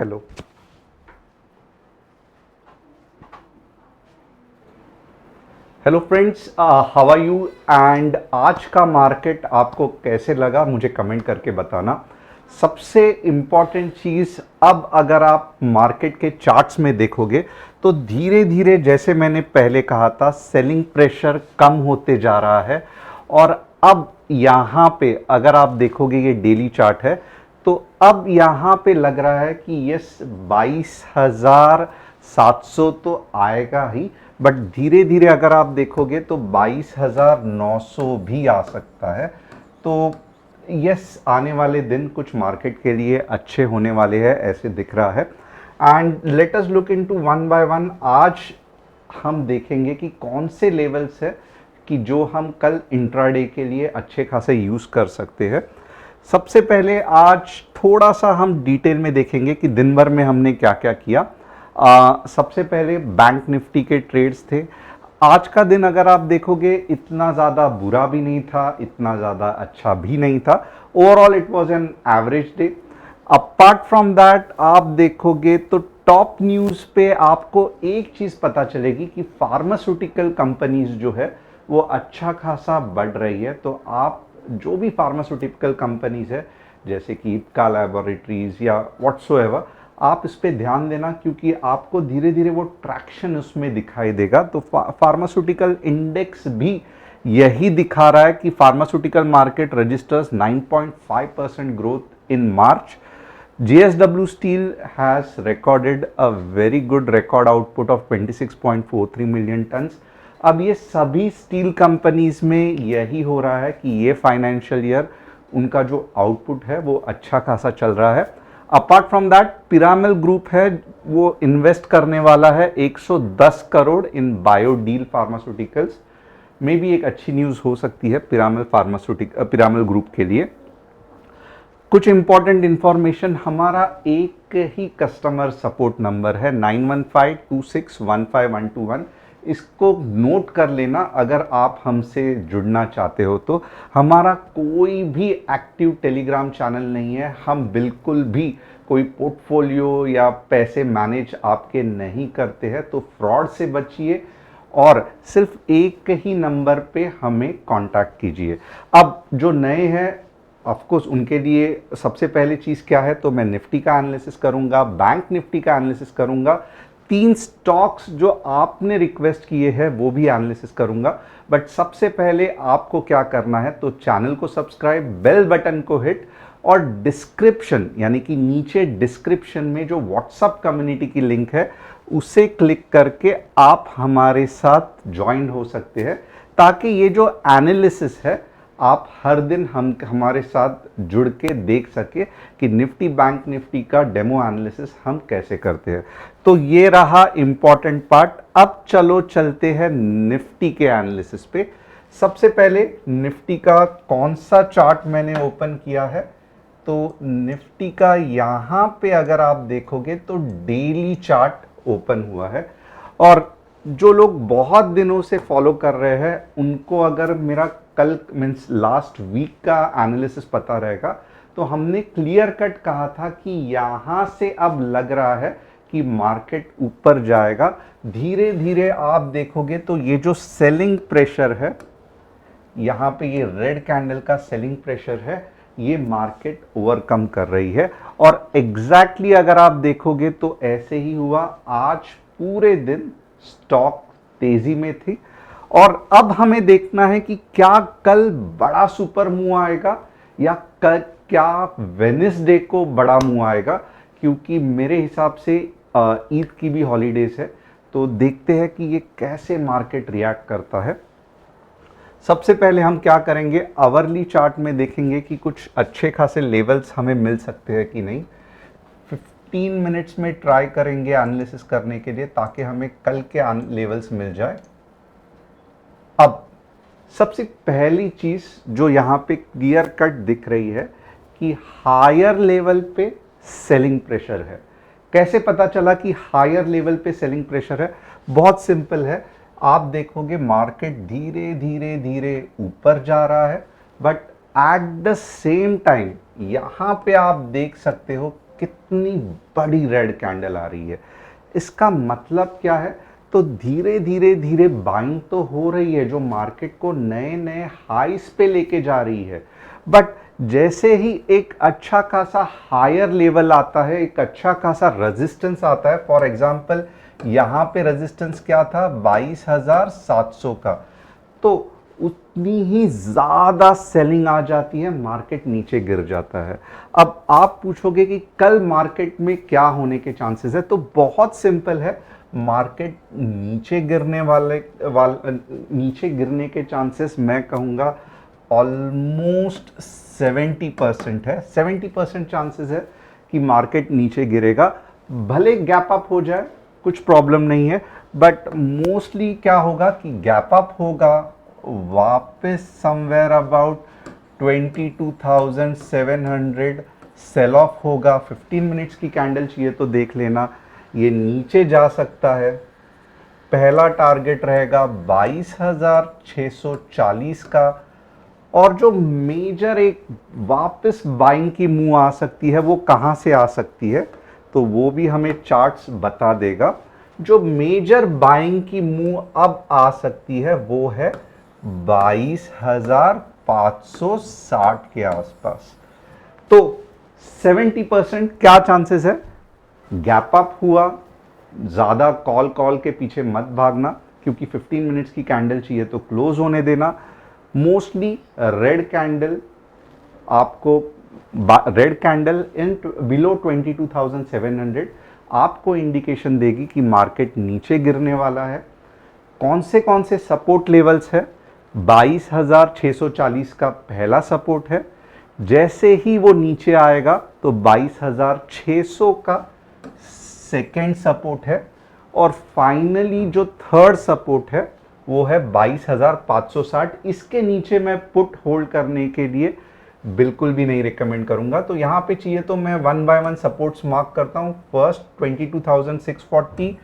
Hello. Hello friends, how are you and आज का market आपको कैसे लगा मुझे कमेंट करके बताना। सबसे इम्पॉर्टेंट चीज़, अब अगर आप मार्केट के चार्ट्स में देखोगे तो धीरे धीरे, जैसे मैंने पहले कहा था, सेलिंग प्रेशर कम होते जा रहा है। और अब यहाँ पे अगर आप देखोगे, ये डेली चार्ट है, तो अब यहाँ पे लग रहा है कि यस 22,700 तो आएगा ही, बट धीरे धीरे अगर आप देखोगे तो 22,900 भी आ सकता है। तो यस, आने वाले दिन कुछ मार्केट के लिए अच्छे होने वाले हैं ऐसे दिख रहा है। And let us look into one by one. आज हम देखेंगे कि कौन से लेवल्स है कि जो हम कल इंट्राडे के लिए अच्छे खासे यूज़ कर सकते हैं। सबसे पहले आज थोड़ा सा हम डिटेल में देखेंगे कि दिन भर में हमने क्या क्या किया। सबसे पहले बैंक निफ्टी के ट्रेड्स थे। आज का दिन अगर आप देखोगे इतना ज़्यादा बुरा भी नहीं था, इतना ज़्यादा अच्छा भी नहीं था। Overall it was an average day. Apart from that आप देखोगे तो टॉप न्यूज़ पे आपको एक चीज़ पता चलेगी कि फार्मास्यूटिकल कंपनीज जो है वो अच्छा खासा बढ़ रही है। तो आप जो भी फार्मास्यूटिकल कंपनीज है, जैसे कि इप्का लैबोरेटरीज या व्हाट्सोएवर, आप इस पे ध्यान देना, क्योंकि आपको धीरे धीरे वो ट्रैक्शन उसमें दिखाई देगा। तो फार्मास्यूटिकल इंडेक्स भी यही दिखा रहा है कि pharmaceutical market registers 9.5% growth in March. JSW Steel has recorded a very good record output of 26.43 million tons। अब ये सभी स्टील कंपनीज में यही हो रहा है कि ये फाइनेंशियल ईयर उनका जो आउटपुट है वो अच्छा खासा चल रहा है। Apart from that, Piramal group है, वो इन्वेस्ट करने वाला है 110 करोड़ इन बायोडील फार्मास्यूटिकल्स। में भी एक अच्छी न्यूज़ हो सकती है पिरामल ग्रुप के लिए। कुछ इंपॉर्टेंट इंफॉर्मेशन, हमारा एक ही कस्टमर सपोर्ट नंबर है 9152615121। इसको नोट कर लेना अगर आप हमसे जुड़ना चाहते हो तो। हमारा कोई भी एक्टिव टेलीग्राम चैनल नहीं है। हम बिल्कुल भी कोई पोर्टफोलियो या पैसे मैनेज आपके नहीं करते हैं। तो फ्रॉड से बचिए और सिर्फ एक ही नंबर पे हमें कांटेक्ट कीजिए। अब जो नए हैं, ऑफ कोर्स उनके लिए सबसे पहली चीज़ क्या है, तो मैं निफ्टी का एनालिसिस करूंगा, बैंक निफ्टी का एनालिसिस करूंगा, 3 स्टॉक्स जो आपने रिक्वेस्ट किए हैं वो भी एनालिसिस करूंगा। बट सबसे पहले आपको क्या करना है, तो चैनल को सब्सक्राइब, बेल बटन को हिट, और डिस्क्रिप्शन यानी कि नीचे डिस्क्रिप्शन में जो व्हाट्सएप कम्युनिटी की लिंक है उसे क्लिक करके आप हमारे साथ ज्वाइन हो सकते हैं, ताकि ये जो एनालिसिस है आप हर दिन हमारे साथ जुड़ के देख सके कि निफ्टी बैंक निफ्टी का डेमो एनालिसिस हम कैसे करते हैं। तो ये रहा इंपॉर्टेंट पार्ट। अब चलो चलते हैं निफ्टी के एनालिसिस पे। सबसे पहले निफ्टी का कौन सा चार्ट मैंने ओपन किया है, तो निफ्टी का यहाँ पे अगर आप देखोगे तो डेली चार्ट ओपन हुआ है। और जो लोग बहुत दिनों से फॉलो कर रहे हैं उनको अगर मेरा कल मीन्स लास्ट वीक का एनालिसिस पता रहेगा, तो हमने क्लियर कट कहा था कि यहाँ से अब लग रहा है कि मार्केट ऊपर जाएगा। धीरे धीरे आप देखोगे तो ये जो सेलिंग प्रेशर है, यहाँ पे ये रेड कैंडल का सेलिंग प्रेशर है, ये मार्केट ओवरकम कर रही है। और एग्जैक्टली अगर आप देखोगे तो ऐसे ही हुआ। आज पूरे दिन स्टॉक तेजी में थी। और अब हमें देखना है कि क्या कल बड़ा सुपर मूव आएगा या क्या वेडनेसडे को बड़ा मूव आएगा, क्योंकि मेरे हिसाब से ईद की भी हॉलीडेज है। तो देखते हैं कि ये कैसे मार्केट रिएक्ट करता है। सबसे पहले हम क्या करेंगे, आवरली चार्ट में देखेंगे कि कुछ अच्छे खासे लेवल्स हमें मिल सकते हैं कि नहीं। 15 मिनट्स में ट्राई करेंगे एनालिसिस करने के लिए, ताकि हमें कल के लेवल्स मिल जाए। अब सबसे पहली चीज जो यहां पे क्लियर कट दिख रही है कि हायर लेवल पे सेलिंग प्रेशर है। कैसे पता चला कि हायर लेवल पे सेलिंग प्रेशर है? बहुत सिंपल है। आप देखोगे मार्केट धीरे धीरे धीरे ऊपर जा रहा है, but at the same time यहां पे आप देख सकते हो कितनी बड़ी रेड कैंडल आ रही है। इसका मतलब क्या है? तो धीरे धीरे धीरे बाइंग तो हो रही है, जो मार्केट को नए नए हाइस पे लेके जा रही है। बट जैसे ही एक अच्छा खासा हायर लेवल आता है, एक अच्छा खासा रेजिस्टेंस आता है, फॉर एग्जांपल यहाँ पे रेजिस्टेंस क्या था 22,700 का, तो उतनी ही ज़्यादा सेलिंग आ जाती है, मार्केट नीचे गिर जाता है। अब आप पूछोगे कि कल मार्केट में क्या होने के चांसेस है, तो बहुत सिंपल है, मार्केट नीचे गिरने नीचे गिरने के चांसेस मैं कहूँगा ऑलमोस्ट 70% है। 70% चांसेस है कि मार्केट नीचे गिरेगा, भले गैप अप हो जाए कुछ प्रॉब्लम नहीं है, बट मोस्टली क्या होगा कि गैप अप होगा, वापस समवेयर अबाउट 22,700 सेल ऑफ होगा। 15 मिनट्स की कैंडल चाहिए तो देख लेना, ये नीचे जा सकता है। पहला टारगेट रहेगा 22,640 का, और जो मेजर एक वापस बाइंग की मूव आ सकती है, वो कहाँ से आ सकती है तो वो भी हमें चार्ट्स बता देगा। जो मेजर बाइंग की मूव अब आ सकती है वो है 22,560 के आसपास। तो 70% क्या चांसेस है? गैप अप हुआ, ज़्यादा कॉल के पीछे मत भागना, क्योंकि 15 मिनट्स की कैंडल चाहिए तो क्लोज होने देना। मोस्टली रेड कैंडल आपको, रेड कैंडल इन बिलो 22,700 आपको इंडिकेशन देगी कि मार्केट नीचे गिरने वाला है। कौन से सपोर्ट लेवल्स है? 22,640 का पहला सपोर्ट है, जैसे ही वो नीचे आएगा तो 22,600 का सेकेंड सपोर्ट है, और फाइनली जो थर्ड सपोर्ट है वो है 22,560। इसके नीचे मैं पुट होल्ड करने के लिए बिल्कुल भी नहीं रिकमेंड करूंगा। तो यहाँ पे चाहिए तो मैं 1 बाय 1 सपोर्ट्स मार्क करता हूँ। फर्स्ट 22,640,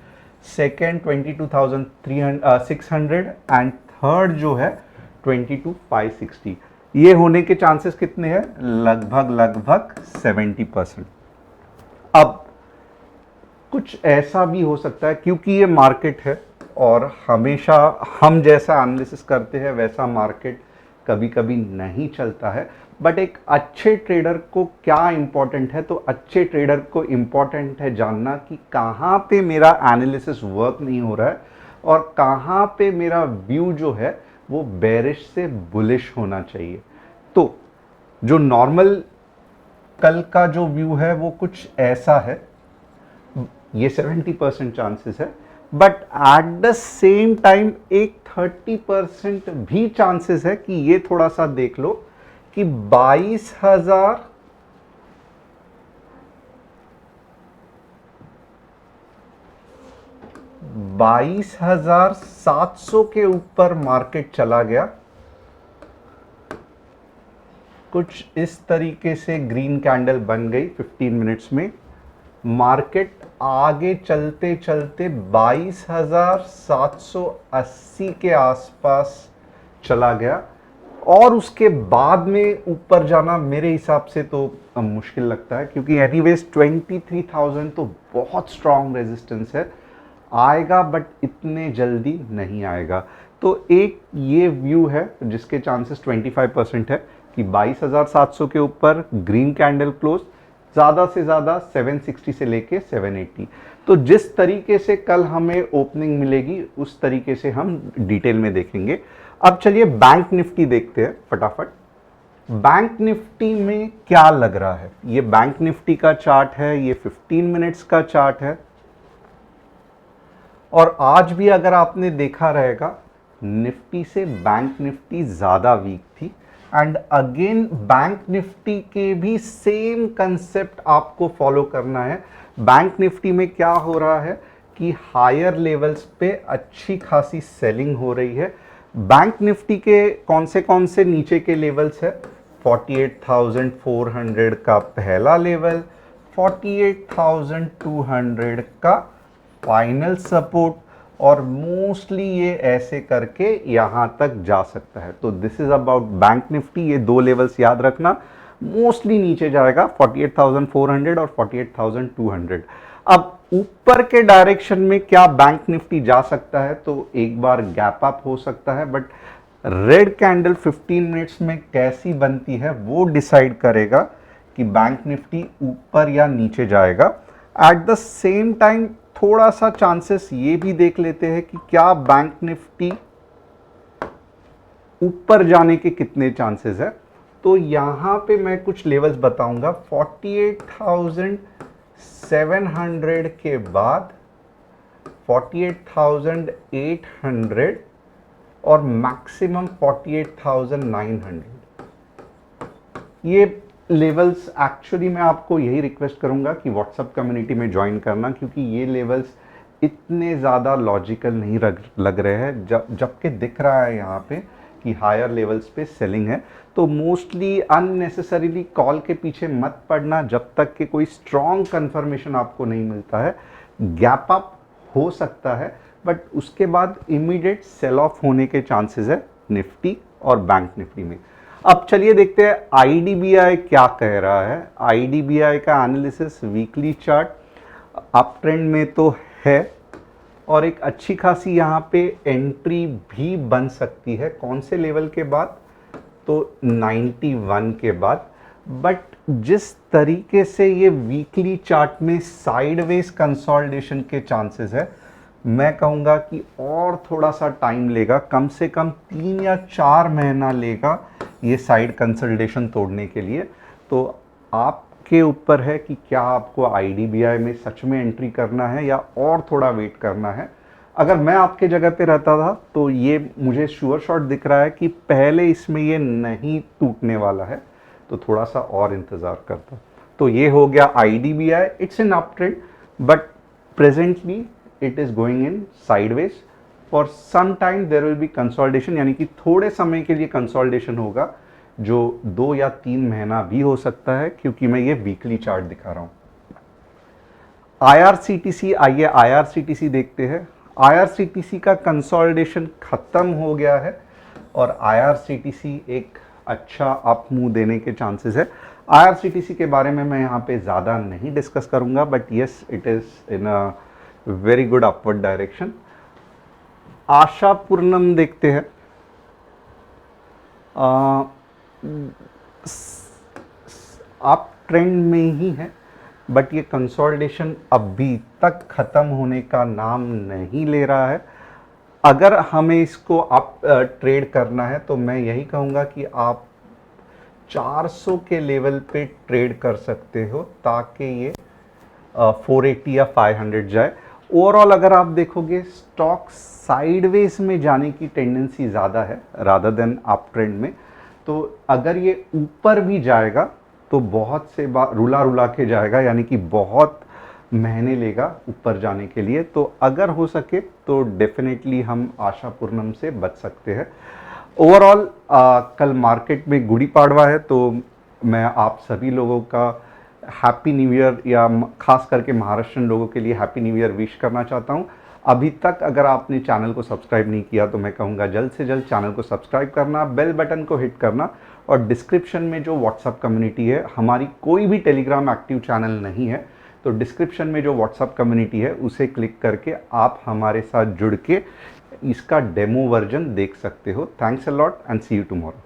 सेकेंड 22,600 एंड थर्ड जो है 22,560। ये होने के चांसेस कितने हैं? लगभग 70%। अब कुछ ऐसा भी हो सकता है, क्योंकि ये मार्केट है और हमेशा हम जैसा एनालिसिस करते हैं वैसा मार्केट कभी कभी नहीं चलता है, बट एक अच्छे ट्रेडर को क्या इंपॉर्टेंट है? तो अच्छे ट्रेडर को इंपॉर्टेंट है जानना कि कहाँ पे मेरा एनालिसिस वर्क नहीं हो रहा है और कहाँ पे मेरा व्यू जो है वो बेरिश से बुलिश होना चाहिए। तो जो नॉर्मल कल का जो व्यू है वो कुछ ऐसा है, ये 70% चांसेस है, but at the same time एक 30% भी चांसेस है कि ये थोड़ा सा देख लो कि 22,700 के ऊपर मार्केट चला गया। कुछ इस तरीके से ग्रीन कैंडल बन गई 15 मिनट्स में, मार्केट आगे चलते चलते 22,780 के आसपास चला गया, और उसके बाद में ऊपर जाना मेरे हिसाब से तो मुश्किल लगता है, क्योंकि एनीवेज 23,000 तो बहुत स्ट्रॉन्ग रेजिस्टेंस है, आएगा बट इतने जल्दी नहीं आएगा। तो एक ये व्यू है जिसके चांसेस 25% है कि 22,700 के ऊपर ग्रीन कैंडल क्लोज, ज़्यादा से ज़्यादा 760 से लेके 780। तो जिस तरीके से कल हमें ओपनिंग मिलेगी उस तरीके से हम डिटेल में देखेंगे। अब चलिए बैंक निफ्टी देखते हैं फटाफट। बैंक निफ्टी में क्या लग रहा है? ये बैंक निफ्टी का चार्ट है, ये 15 मिनट्स का चार्ट है, और आज भी अगर आपने देखा रहेगा निफ्टी से बैंक निफ्टी ज़्यादा वीक थी, एंड अगेन बैंक निफ्टी के भी सेम कंसेप्ट आपको फॉलो करना है। बैंक निफ्टी में क्या हो रहा है कि हायर लेवल्स पे अच्छी खासी सेलिंग हो रही है। बैंक निफ्टी के कौन से नीचे के लेवल्स है? 48,400 का पहला लेवल, 48,200 का फाइनल सपोर्ट, और मोस्टली ये ऐसे करके यहां तक जा सकता है। तो this is about bank Nifty. ये दो लेवल्स याद रखना, मोस्टली नीचे जाएगा 48,400 और 48,200। अब ऊपर के डायरेक्शन में क्या बैंक निफ्टी जा सकता है, तो एक बार गैप अप हो सकता है, बट रेड कैंडल 15 मिनट्स में कैसी बनती है वो डिसाइड करेगा कि बैंक निफ्टी ऊपर या नीचे जाएगा। एट द सेम टाइम थोड़ा सा चांसेस ये भी देख लेते हैं कि क्या बैंक निफ्टी ऊपर जाने के कितने चांसेस है। तो यहां पे मैं कुछ लेवल्स बताऊंगा। 48,700 के बाद 48,800 और मैक्सिमम 48,900, ये लेवल्स एक्चुअली मैं आपको यही रिक्वेस्ट करूंगा कि व्हाट्सएप कम्युनिटी में ज्वाइन करना, क्योंकि ये लेवल्स इतने ज़्यादा लॉजिकल नहीं लग रहे हैं। जबकि दिख रहा है यहाँ पे कि हायर लेवल्स पे सेलिंग है। तो मोस्टली अननेसेसरीली कॉल के पीछे मत पड़ना जब तक कि कोई स्ट्रॉन्ग कंफर्मेशन आपको नहीं मिलता है। गैप अप हो सकता है, बट उसके बाद इमीडिएट सेल ऑफ होने के चांसेस है निफ्टी और बैंक निफ्टी में। अब चलिए देखते हैं आईडीबीआई क्या कह रहा है। आईडीबीआई का analysis weekly chart up trend में तो है और एक अच्छी खासी यहाँ पे एंट्री भी बन सकती है। कौन से लेवल के बाद, तो 91 के बाद। बट जिस तरीके से ये वीकली चार्ट में साइडवेज कंसोलिडेशन के चांसेस है, मैं कहूँगा कि और थोड़ा सा टाइम लेगा, कम से कम 3 या 4 महीना लेगा ये साइड कंसोलिडेशन तोड़ने के लिए। तो आपके ऊपर है कि क्या आपको आईडीबीआई में सच में एंट्री करना है या और थोड़ा वेट करना है। अगर मैं आपके जगह पे रहता था तो ये मुझे श्योर शॉट दिख रहा है कि पहले इसमें ये नहीं टूटने वाला है, तो थोड़ा सा और इंतज़ार करता। तो ये हो गया IDBI. It's an up trend, but presently it is going in sideways. For some time there will be consolidation, यानी कि थोड़े समय के लिए कंसोलिडेशन होगा, जो 2 या 3 महीना भी हो सकता है, क्योंकि मैं ये वीकली चार्ट दिखा रहा हूँ। आईआरसीटीसी, आइए आईआरसीटीसी देखते हैं। आईआरसीटीसी का कंसोलिडेशन खत्म हो गया है और आईआरसीटीसी एक अच्छा अप मूव देने के चांसेस है। आईआरसीटीसी के बारे में मैं यहाँ पे ज़्यादा नहीं डिस्कस करूँगा, but yes it is in a very good upward direction. आशापूर्णम देखते हैं। अप ट्रेंड में ही है, बट ये कंसोलिडेशन अभी तक ख़त्म होने का नाम नहीं ले रहा है। अगर हमें इसको अप ट्रेड करना है तो मैं यही कहूँगा कि आप 400 के लेवल पे ट्रेड कर सकते हो, ताकि ये 480 या 500 जाए। ओवरऑल अगर आप देखोगे स्टॉक साइडवेज में जाने की टेंडेंसी ज़्यादा है रादर देन अप ट्रेंड में। तो अगर ये ऊपर भी जाएगा तो बहुत से बार रुला के जाएगा, यानी कि बहुत महीने लेगा ऊपर जाने के लिए। तो अगर हो सके तो डेफिनेटली हम आशापूर्णम से बच सकते हैं। ओवरऑल कल मार्केट में गुड़ी पाड़वा है, तो मैं आप सभी लोगों का हैप्पी न्यू ईयर, या खास करके महाराष्ट्रियन लोगों के लिए हैप्पी न्यू ईयर विश करना चाहता हूं। अभी तक अगर आपने चैनल को सब्सक्राइब नहीं किया तो मैं कहूँगा जल्द से जल्द चैनल को सब्सक्राइब करना, बेल बटन को हिट करना, और डिस्क्रिप्शन में जो व्हाट्सअप कम्युनिटी है, हमारी कोई भी टेलीग्राम एक्टिव चैनल नहीं है, तो डिस्क्रिप्शन में जो व्हाट्सअप कम्युनिटी है उसे क्लिक करके आप हमारे साथ जुड़ के इसका डेमो वर्जन देख सकते हो। Thanks a lot and see you tomorrow.